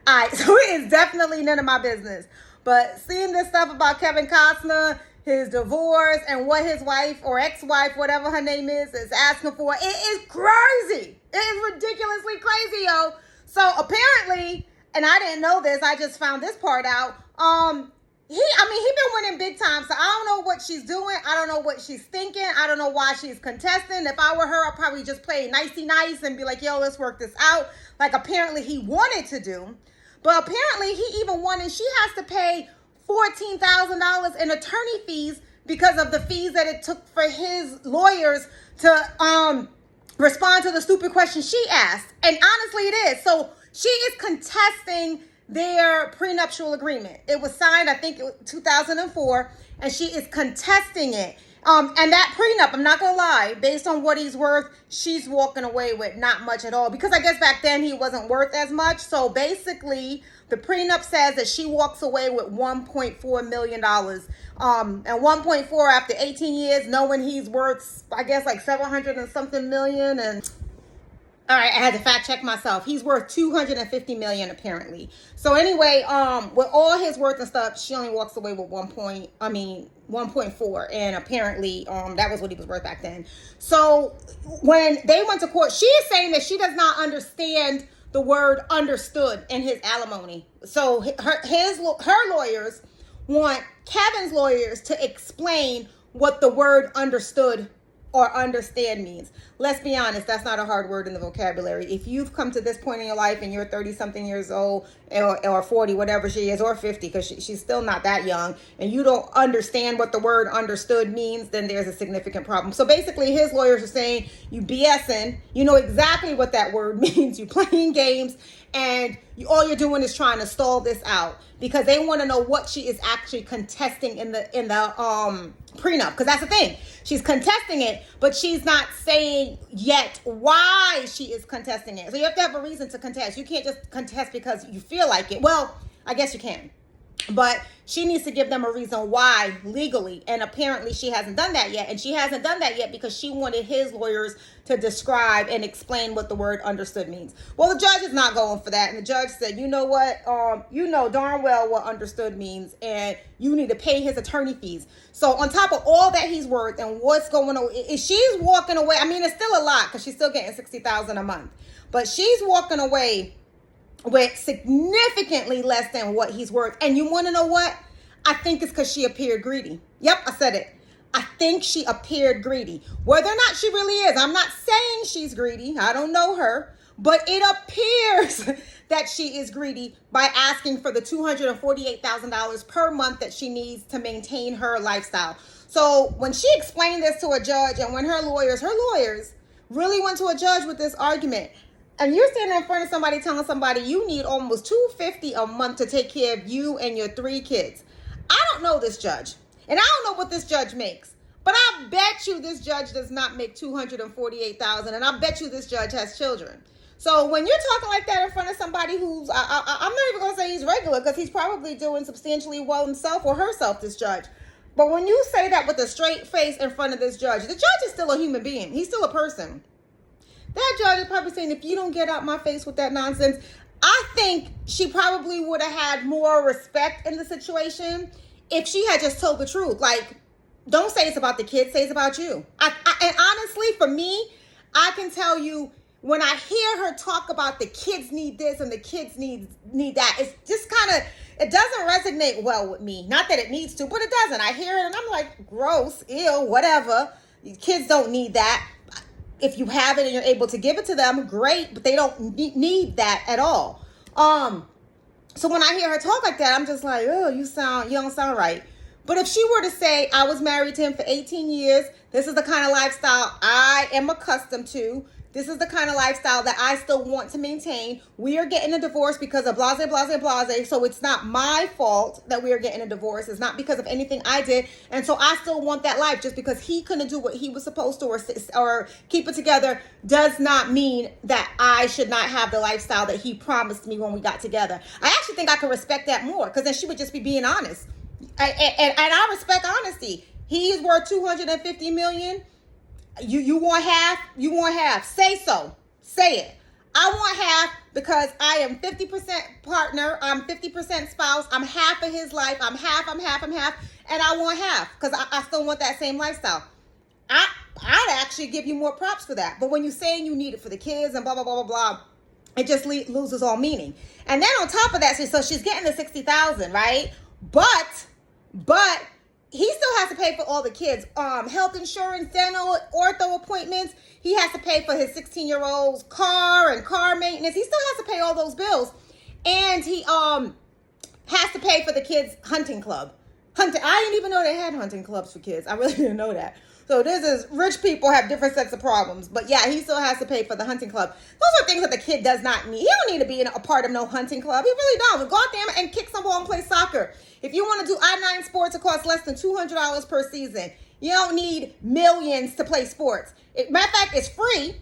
All right, so it is definitely none of my business. But seeing this stuff about Kevin Costner, his divorce, and what his wife or ex-wife, whatever her name is asking for, it is crazy. It is ridiculously crazy, yo. So apparently, and I didn't know this, I just found this part out. He been winning big time, so I don't know what she's doing. I don't know what she's thinking. I don't know why she's contesting. If I were her, I'd probably just play nicey nice and be like, yo, let's work this out. Like apparently he wanted to do. But apparently he even wanted, she has to pay $14,000 in attorney fees because of the fees that it took for his lawyers to respond to the stupid question she asked. And honestly, it is. So she is contesting their prenuptial agreement. It was signed, I think, it was 2004, and she is contesting it. And that prenup, I'm not gonna lie, based on what he's worth, she's walking away with not much at all. Because I guess back then he wasn't worth as much. So basically, the prenup says that she walks away with $1.4 million. And 1.4 after 18 years, knowing he's worth, I guess, like 700 and something million. And all right, I had to fact check myself. He's worth $250 million apparently. So anyway, with all his worth and stuff, she only walks away with 1.4, and apparently that was what he was worth back then. So when they went to court, she is saying that she does not understand the word understood in his alimony. So her lawyers want Kevin's lawyers to explain what the word understood or understand means. Let's be honest, that's not a hard word in the vocabulary. If you've come to this point in your life and you're 30 something years old or 40, whatever she is, or 50, because she's still not that young, and you don't understand what the word understood means, then there's a significant problem. So basically his lawyers are saying, you BSing, you know exactly what that word means, you playing games, and all you're doing is trying to stall this out, because they want to know what she is actually contesting in the prenup, because that's the thing. She's contesting it, but she's not saying yet why she is contesting it. So you have to have a reason to contest. You can't just contest because you feel like it. Well, I guess you can. But she needs to give them a reason why legally. And apparently she hasn't done that yet. And she hasn't done that yet because she wanted his lawyers to describe and explain what the word understood means. Well, the judge is not going for that. And the judge said, you know what? You know darn well what understood means. And you need to pay his attorney fees. So on top of all that he's worth and what's going on, if she's walking away, I mean, it's still a lot because she's still getting $60,000 a month. But she's walking away with significantly less than what he's worth. And you want to know what? I think it's because she appeared greedy. Yep, I said it. I think she appeared greedy. Whether or not she really is, I'm not saying she's greedy. I don't know her. But it appears that she is greedy by asking for the $248,000 per month that she needs to maintain her lifestyle. So when she explained this to a judge, and when her lawyers really went to a judge with this argument, and you're standing in front of somebody telling somebody you need almost $250 a month to take care of you and your 3 kids. I don't know this judge, and I don't know what this judge makes, but I bet you this judge does not make $248,000, and I bet you this judge has children. So when you're talking like that in front of somebody who's, I'm not even going to say he's regular, because he's probably doing substantially well himself or herself, this judge. But when you say that with a straight face in front of this judge, the judge is still a human being. He's still a person. That judge is probably saying, if you don't get out my face with that nonsense, I think she probably would have had more respect in the situation if she had just told the truth. Like, don't say it's about the kids, say it's about you. And honestly, for me, I can tell you, when I hear her talk about the kids need this and the kids need that, it's just kind of, it doesn't resonate well with me. Not that it needs to, but it doesn't. I hear it and I'm like, gross, ew, whatever. Kids don't need that. If you have it and you're able to give it to them, great, but they don't need that at all. So when I hear her talk like that, I'm just like, oh, you don't sound right. But if she were to say, I was married to him for 18 years, this is the kind of lifestyle I am accustomed to, this is the kind of lifestyle that I still want to maintain. We are getting a divorce because of blase, blase, blase. So it's not my fault that we are getting a divorce. It's not because of anything I did. And so I still want that life. Just because he couldn't do what he was supposed to or keep it together does not mean that I should not have the lifestyle that he promised me when we got together. I actually think I could respect that more, because then she would just be being honest. And I respect honesty. He's worth $250 million. You want half? You want half. Say so. Say it. I want half. because I am 50% partner, I'm 50% spouse, I'm half of his life, I'm half, and I want half because I still want that same lifestyle. I'd actually give you more props for that. But when you're saying you need it for the kids and blah, blah, blah, blah, blah, it just loses all meaning. And then on top of that, so she's getting the $60,000, right? But he still has to pay for all the kids' health insurance, dental, ortho appointments. He has to pay for his 16-year-old's car and car maintenance. He still has to pay all those bills. And he has to pay for the kids' hunting club. I didn't even know they had hunting clubs for kids. I really didn't know that. So this is, rich people have different sets of problems. But yeah, he still has to pay for the hunting club. Those are things that the kid does not need. He don't need to be in a part of no hunting club. He really don't. Go out there and kick some ball and play soccer. If you want to do I-9 sports, it costs less than $200 per season. You don't need millions to play sports. Matter of fact, it's free.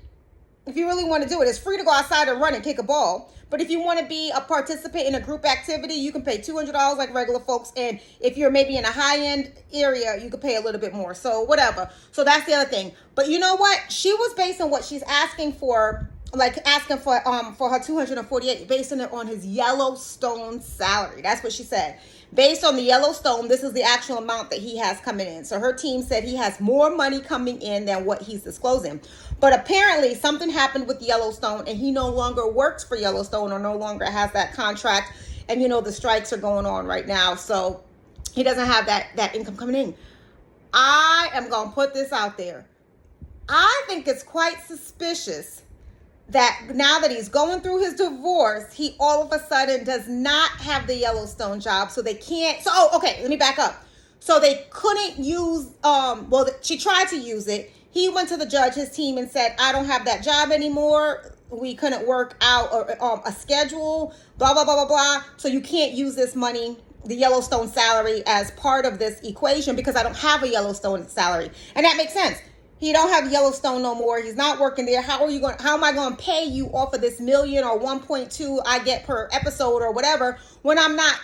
If you really want to do it, it's free to go outside and run and kick a ball. But if you want to be a participant in a group activity, you can pay $200 like regular folks. And if you're maybe in a high-end area, you could pay a little bit more. So whatever. So that's the other thing. But you know what? She was based on what she's asking for, like asking for her 248, based on his Yellowstone salary. That's what she said. Based on the Yellowstone, this is the actual amount that he has coming in. So her team said he has more money coming in than what he's disclosing. But apparently something happened with Yellowstone and he no longer works for Yellowstone or no longer has that contract. And, the strikes are going on right now. So he doesn't have that income coming in. I am going to put this out there. I think it's quite suspicious that now that he's going through his divorce, he all of a sudden does not have the Yellowstone job. So they can't. So, okay, let me back up. So they couldn't use, she tried to use it. He went to the judge, his team, and said, I don't have that job anymore. We couldn't work out a schedule, blah, blah, blah, blah, blah. So you can't use this money, the Yellowstone salary, as part of this equation because I don't have a Yellowstone salary. And that makes sense. He don't have Yellowstone no more. He's not working there. How am I going to pay you off of this million or 1.2 I get per episode or whatever when I'm not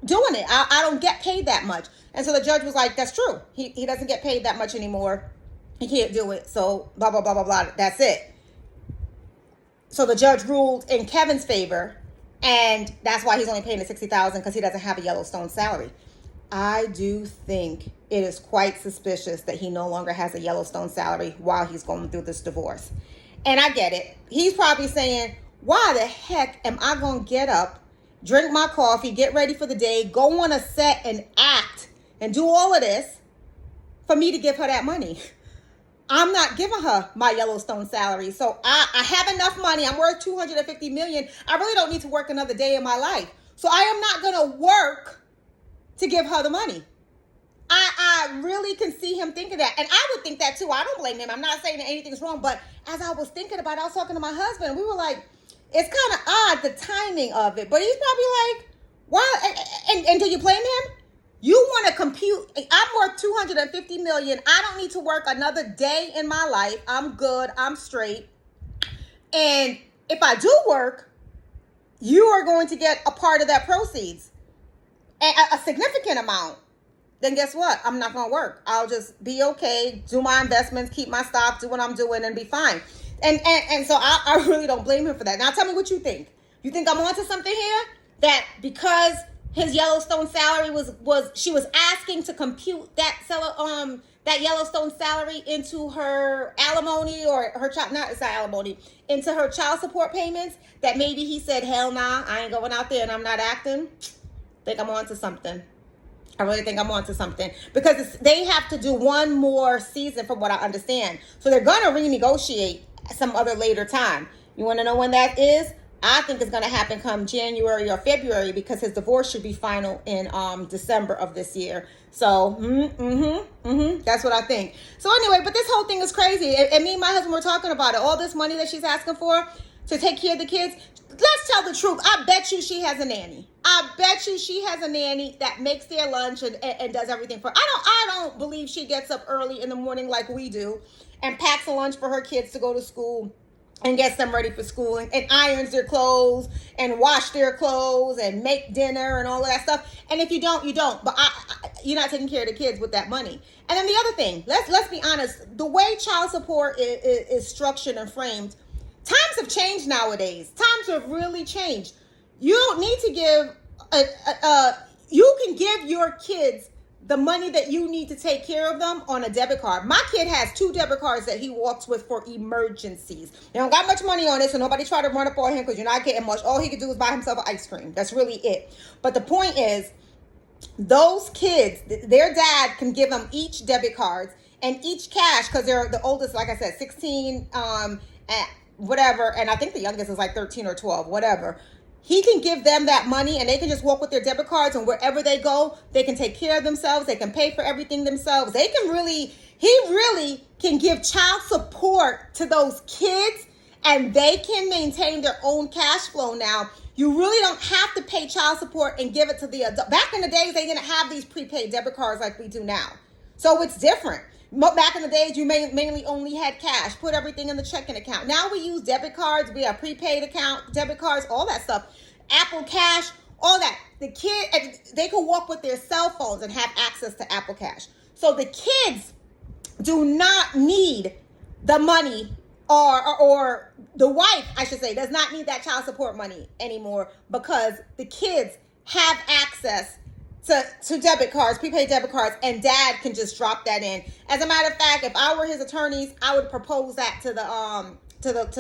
doing it? I don't get paid that much. And so the judge was like, that's true. He doesn't get paid that much anymore. He can't do it. So blah, blah, blah, blah, blah. That's it. So the judge ruled in Kevin's favor. And that's why he's only paying the $60,000 because he doesn't have a Yellowstone salary. I do think it is quite suspicious that he no longer has a Yellowstone salary while he's going through this divorce. And I get it. He's probably saying, why the heck am I going to get up, drink my coffee, get ready for the day, go on a set and act and do all of this for me to give her that money? I'm not giving her my Yellowstone salary. So I have enough money. I'm worth $250 million. I really don't need to work another day in my life. So I am not going to work to give her the money. I really can see him thinking that. And I would think that too. I don't blame him. I'm not saying that anything's wrong. But as I was thinking about it, I was talking to my husband. We were like, it's kind of odd, the timing of it. But he's probably like, why? And do you blame him? You want to compute. I'm worth $250 million. I don't need to work another day in my life. I'm good. I'm straight. And if I do work, you are going to get a part of that proceeds, a significant amount. Then guess what? I'm not going to work. I'll just be okay, do my investments, keep my stock, do what I'm doing, and be fine. And so I really don't blame him for that. Now tell me what you think. You think I'm onto something here? That because his Yellowstone salary she was asking to compute that Yellowstone salary into her alimony or her child, it's not alimony, into her child support payments, that maybe he said, hell nah, I ain't going out there and I'm not acting. Think I'm onto something. I really think I'm onto something because they have to do one more season from what I understand. So they're going to renegotiate some other later time. You want to know when that is? I think it's going to happen come January or February because his divorce should be final in December of this year. So, that's what I think. So anyway, but this whole thing is crazy. And me and my husband were talking about it. All this money that she's asking for to take care of the kids. Let's tell the truth. I bet you she has a nanny. I bet you she has a nanny that makes their lunch and does everything for her. I don't believe she gets up early in the morning like we do and packs a lunch for her kids to go to school and gets them ready for school and irons their clothes and wash their clothes and make dinner and all of that stuff. And if you don't, you don't. But you're not taking care of the kids with that money. And then the other thing, let's be honest, the way child support is structured and framed, times have changed nowadays. Times have really changed. You don't need to give you can give your kids the money that you need to take care of them on a debit card. My kid has 2 debit cards that he walks with for emergencies. They don't got much money on it, so nobody try to run up on him because you're not getting much. All he could do is buy himself an ice cream. That's really it. But the point is, those kids, their dad can give them each debit cards and each cash, because they're the oldest, like I said, 16, and whatever, and I think the youngest is like 13 or 12, whatever. He can give them that money and they can just walk with their debit cards, and wherever they go, they can take care of themselves. They can pay for everything themselves. He really can give child support to those kids, and they can maintain their own cash flow now. You really don't have to pay child support and give it to the adult. Back in the days, they didn't have these prepaid debit cards like we do now. So it's different. Back in the days, you mainly only had cash. Put everything in the checking account. Now we use debit cards. We have prepaid account, debit cards, all that stuff. Apple Cash, all that. The kid, they can walk with their cell phones and have access to Apple Cash. So the kids do not need the money, or the wife, I should say, does not need that child support money anymore, because the kids have access to debit cards, prepaid debit cards, and dad can just drop that in. As a matter of fact, if I were his attorneys, I would propose that to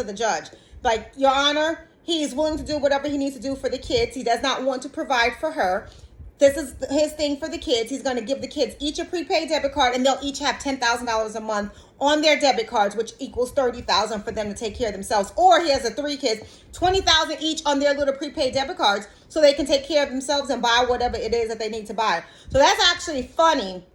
the judge. Like, Your Honor, he is willing to do whatever he needs to do for the kids. He does not want to provide for her. This is his thing for the kids. He's going to give the kids each a prepaid debit card, and they'll each have $10,000 a month on their debit cards, which equals $30,000 for them to take care of themselves. Or he has the 3 kids, $20,000 each on their little prepaid debit cards, so they can take care of themselves and buy whatever it is that they need to buy. So that's actually funny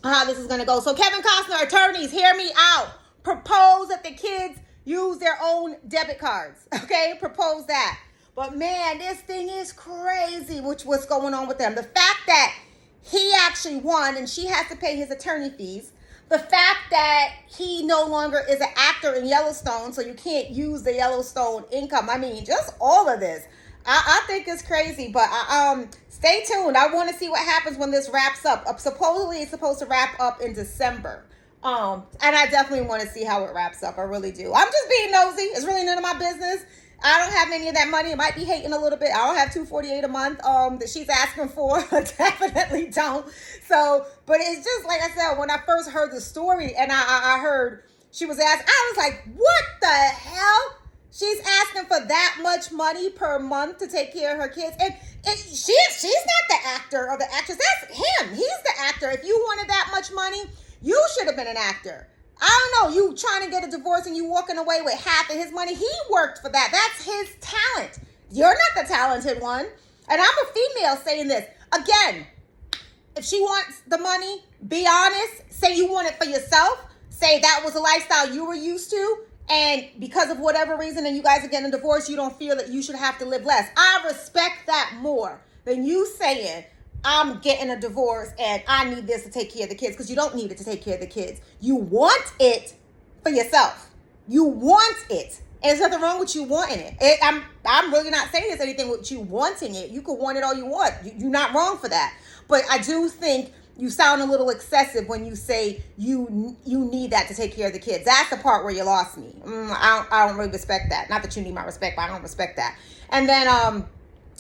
how this is going to go. So Kevin Costner, attorneys, hear me out. Propose that the kids use their own debit cards. Okay, propose that. But man, this thing is crazy, what's going on with them. The fact that he actually won and she has to pay his attorney fees. The fact that he no longer is an actor in Yellowstone, so you can't use the Yellowstone income. I mean, just all of this. I think it's crazy, but stay tuned. I want to see what happens when this wraps up. Supposedly, it's supposed to wrap up in December. And I definitely want to see how it wraps up. I really do. I'm just being nosy. It's really none of my business. I don't have any of that money. It might be hating a little bit. I don't have $248 a month that she's asking for. I definitely don't. So, but it's just like I said, when I first heard the story and I heard she was asked, I was like, what the hell? She's asking for that much money per month to take care of her kids. And she's not the actor or the actress. That's him. He's the actor. If you wanted that much money, you should have been an actor. I don't know, you trying to get a divorce and you walking away with half of his money. He worked for that. That's his talent. You're not the talented one. And I'm a female saying this. Again, if she wants the money, be honest. Say you want it for yourself. Say that was a lifestyle you were used to. And because of whatever reason and you guys are getting a divorce, you don't feel that you should have to live less. I respect that more than you saying, I'm getting a divorce and I need this to take care of the kids, because you don't need it to take care of the kids. You want it for yourself. You want it. And there's nothing wrong with you wanting it. I'm really not saying there's anything with you wanting it. You could want it all you want. You're not wrong for that. But I do think you sound a little excessive when you say you need that to take care of the kids. That's the part where you lost me. I don't really respect that. Not that you need my respect, but I don't respect that. And then,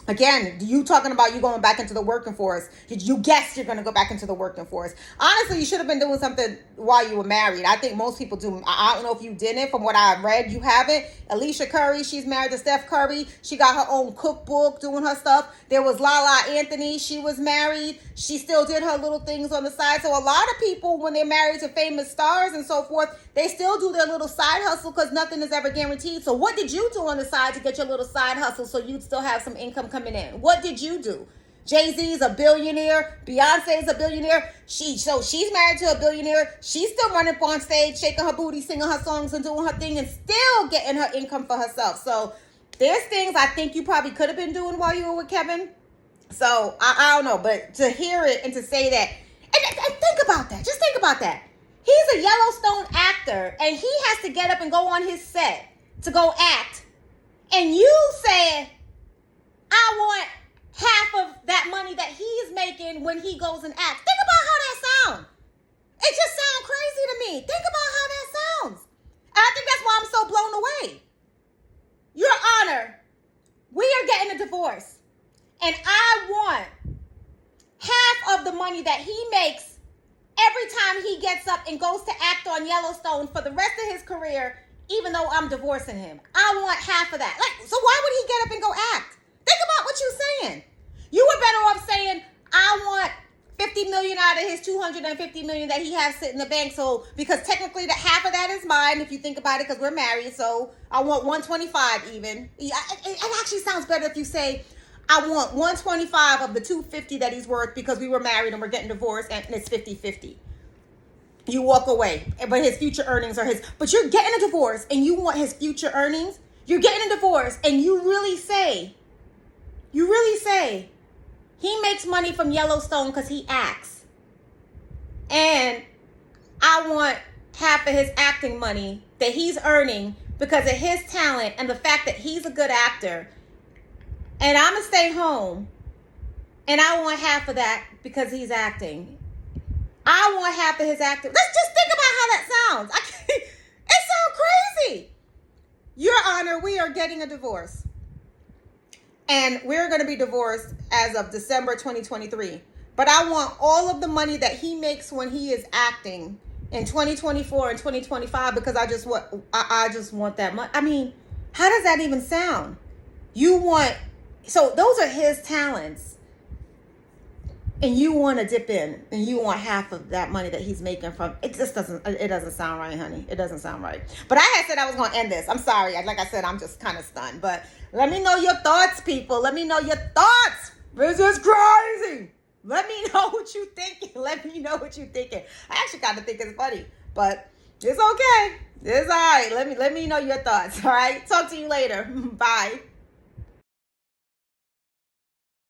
again, you talking about you going back into the working force. You guess you're going to go back into the working force. Honestly, you should have been doing something while you were married. I think most people do. I don't know if you didn't. From what I read, you haven't. Alicia Curry, she's married to Steph Curry. She got her own cookbook, doing her stuff. There was Lala Anthony. She was married. She still did her little things on the side. So a lot of people, when they're married to famous stars and so forth, they still do their little side hustle, because nothing is ever guaranteed. So what did you do on the side to get your little side hustle so you'd still have some income coming in? What did you do? Jay-Z's a billionaire. Beyonce's a billionaire. She's married to a billionaire. She's still running up on stage, shaking her booty, singing her songs and doing her thing, and still getting her income for herself. So there's things I think you probably could have been doing while you were with Kevin. So I don't know, but to hear it and to say that, and think about that. Just think about that. He's a Yellowstone actor, and he has to get up and go on his set to go act. And you said, I want half of that money that he's making when he goes and acts. Think about how that sounds. It just sounds crazy to me. Think about how that sounds. And I think that's why I'm so blown away. Honor, we are getting a divorce. And I want half of the money that he makes every time he gets up and goes to act on Yellowstone for the rest of his career, even though I'm divorcing him. I want half of that. Like, so why would he get up and go act? Think about what you're saying. You were better off saying, I want 50 million out of his 250 million that he has sitting in the bank. So, because technically the half of that is mine, if you think about it, because we're married. So I want 125 even. It actually sounds better if you say, I want 125 of the 250 that he's worth because we were married and we're getting divorced and it's 50-50. You walk away, but his future earnings are his. But you're getting a divorce and you want his future earnings. You're getting a divorce and you really say, he makes money from Yellowstone because he acts. And I want half of his acting money that he's earning because of his talent and the fact that he's a good actor. And I'm going to stay home. And I want half of that because he's acting. I want half of his acting. Let's just think about how that sounds. It sounds crazy. Your Honor, we are getting a divorce. And we're going to be divorced as of December 2023. But I want all of the money that he makes when he is acting in 2024 and 2025 because I just want that money. I mean, how does that even sound? So those are his talents. And you want to dip in and you want half of that money that he's making from it doesn't sound right, honey. It doesn't sound right. But I had said I was going to end this. I'm sorry. Like I said, I'm just kind of stunned. But let me know your thoughts, people. Let me know your thoughts. This is crazy. Let me know what you thinking. Let me know what you thinking. I actually kind of think it's funny, but it's okay. It's all right. Let me know your thoughts. All right. Talk to you later. Bye.